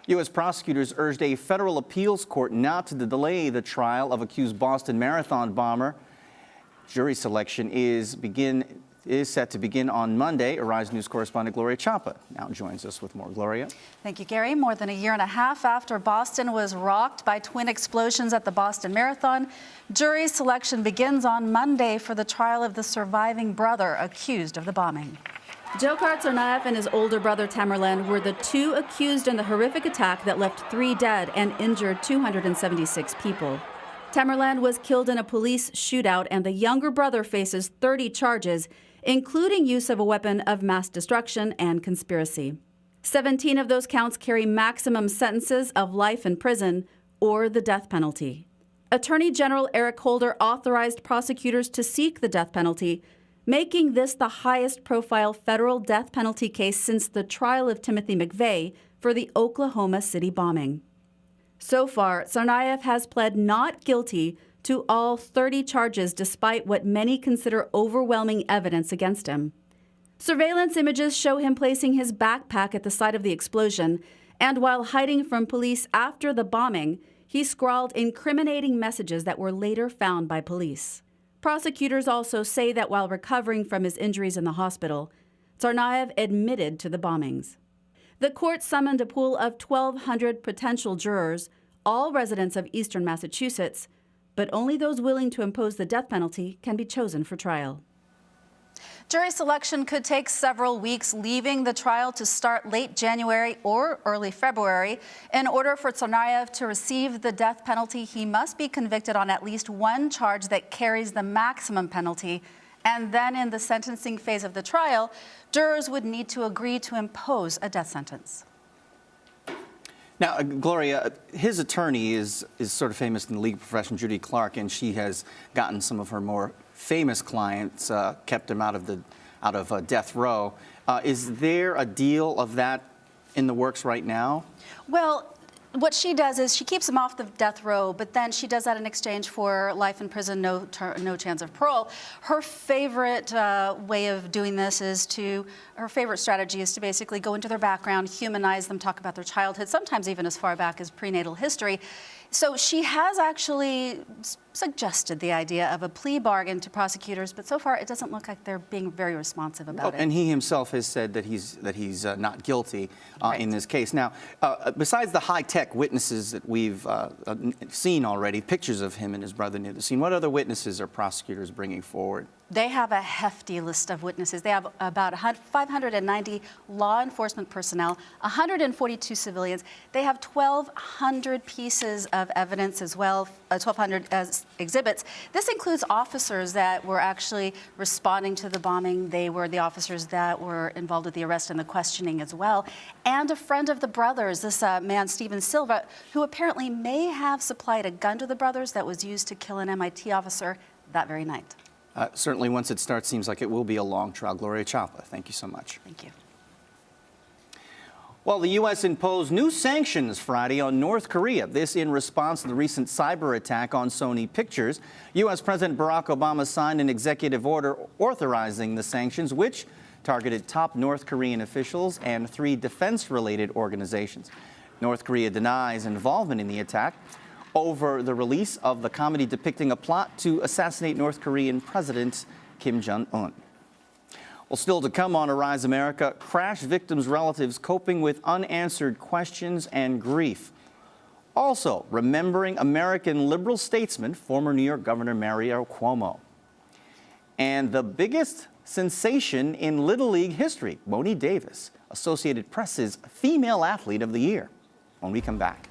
U.S. prosecutors urged a federal appeals court not to delay the trial of accused Boston Marathon bomber. Jury selection is set to begin on Monday. AirAsia News correspondent Gloria Chapa now joins us with more. Gloria. Thank you, Gary. More than a year and a half after Boston was rocked by twin explosions at the Boston Marathon, jury selection begins on Monday for the trial of the surviving brother accused of the bombing. Dzhokhar Tsarnaev and his older brother Tamerlan were the two accused in the horrific attack that left 3 dead and injured 276 people. Tamerlan was killed in a police shootout, and the younger brother faces 30 charges, including use of a weapon of mass destruction and conspiracy. 17 of those counts carry maximum sentences of life in prison or the death penalty. Attorney General Eric Holder authorized prosecutors to seek the death penalty, making this the highest-profile federal death penalty case since the trial of Timothy McVeigh for the Oklahoma City bombing. So far, Tsarnaev has pled not guilty to all 30 charges, despite what many consider overwhelming evidence against him. Surveillance images show him placing his backpack at the site of the explosion, and while hiding from police after the bombing, he scrawled incriminating messages that were later found by police. Prosecutors also say that while recovering from his injuries in the hospital, Tsarnaev admitted to the bombings. The court summoned a pool of 1,200 potential jurors, all residents of eastern Massachusetts, but only those willing to impose the death penalty can be chosen for trial. Jury selection could take several weeks, leaving the trial to start late January or early February. In order for Tsarnaev to receive the death penalty, he must be convicted on at least one charge that carries the maximum penalty. And then in the sentencing phase of the trial, jurors would need to agree to impose a death sentence. Now, Gloria, his attorney is sort of famous in the legal profession, Judy Clark, and she has gotten some of her more famous clients, kept them out of death row. Is there a deal of that in the works right now? Well, what she does is she keeps them off the death row, but then she does that in exchange for life in prison, no chance of parole. Her favorite way of doing this her favorite strategy is to basically go into their background, humanize them, talk about their childhood, sometimes even as far back as prenatal history. So she has actually suggested the idea of a plea bargain to prosecutors, but so far it doesn't look like they're being very responsive about it. And he himself has said that he's not guilty in this case. Now, besides the high-tech witnesses that we've seen already, pictures of him and his brother near the scene, what other witnesses are prosecutors bringing forward? They have a hefty list of witnesses. They have about 590 law enforcement personnel, 142 civilians. They have 1,200 pieces of evidence as well, 1,200 exhibits. This includes officers that were actually responding to the bombing. They were the officers that were involved with the arrest and the questioning as well. And a friend of the brothers, this man, Stephen Silva, who apparently may have supplied a gun to the brothers that was used to kill an MIT officer that very night. Certainly, once it starts, seems like it will be a long trial. Gloria Chapa, thank you so much. Thank you. Well, the U.S. imposed new sanctions Friday on North Korea. This in response to the recent cyber attack on Sony Pictures. U.S. President Barack Obama signed an executive order authorizing the sanctions, which targeted top North Korean officials and 3 defense-related organizations. North Korea denies involvement in the attack over the release of the comedy depicting a plot to assassinate North Korean President Kim Jong-un. Well, still to come on Arise America, crash victims' relatives coping with unanswered questions and grief. Also, remembering American liberal statesman, former New York Governor Mario Cuomo. And the biggest sensation in Little League history, Moni Davis, Associated Press's Female Athlete of the Year, when we come back.